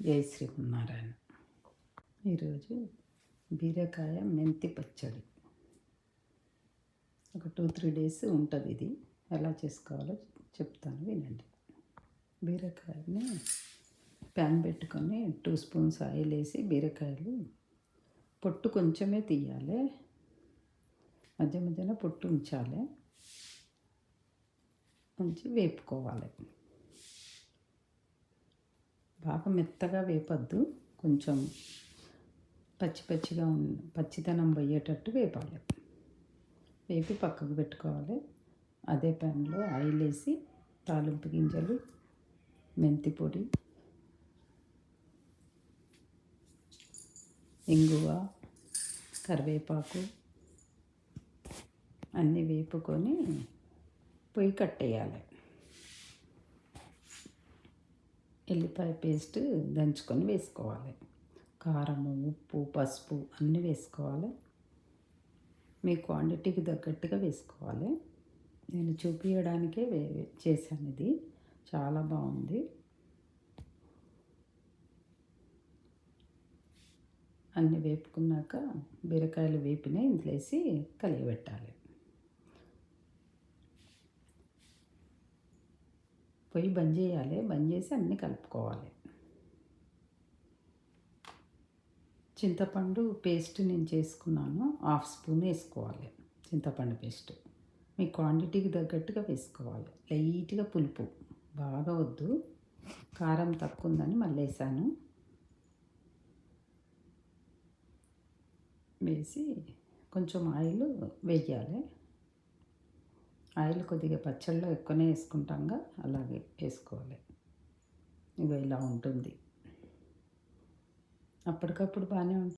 జై శ్రీమన్నారాయణ. ఈరోజు బీరకాయ మెంతి పచ్చడి. ఒక 2-3 డేస్ ఉంటుంది. ఇది ఎలా చేసుకోవాలో చెప్తాను, వినండి. బీరకాయని ప్యాన్ పెట్టుకొని 2 స్పూన్స్ ఆయిల్ వేసి బీరకాయలు పొట్టు కొంచెమే తీయాలి, మధ్య మధ్యలో పొట్టు ఉంచాలి, ఉంచి వేపుకోవాలి. బాగా మెత్తగా వేపద్దు, కొంచెం పచ్చితనం పోయేటట్టు వేపాలి. వేపి పక్కకు పెట్టుకోవాలి. అదే ప్యాన్లో ఆయిల్ వేసి తాలింపు గింజలు, మెంతి పొడి, ఇంగువ, కరివేపాకు అన్నీ వేపుకొని పొయ్యి కట్టేయాలి. ఎల్లిపాయ పేస్ట్ దంచుకొని వేసుకోవాలి. కారము, ఉప్పు, పసుపు అన్నీ వేసుకోవాలి. మీ క్వాంటిటీకి తగ్గట్టుగా వేసుకోవాలి. నేను చూపించడానికే చేశాను. ఇది చాలా బాగుంది. అన్నీ వేపుకున్నాక బీరకాయలు వేపినాయి ఇంట్లో వేసి కలియబెట్టాలి. పొయ్యి బంద్ చేయాలి. బంద్ చేసి అన్నీ కలుపుకోవాలి. చింతపండు పేస్ట్ నేను చేసుకున్నాను, 1/2 స్పూన్ వేసుకోవాలి. చింతపండు పేస్ట్ మీ క్వాంటిటీకి తగ్గట్టుగా వేసుకోవాలి. లైట్గా పులుపు, బాగా వద్దు. కారం తక్కువ ఉందని మళ్ళీ వేసాను. వేసి కొంచెం ఆయిల్ వేయాలి. ఆయిల్ కొద్దిగా పచ్చళ్ళలో ఎక్కువనే వేసుకుంటాంగా, అలాగే వేసుకోవాలి. ఇక ఇలా ఉంటుంది. అప్పటికప్పుడు బాగానే ఉంటుంది.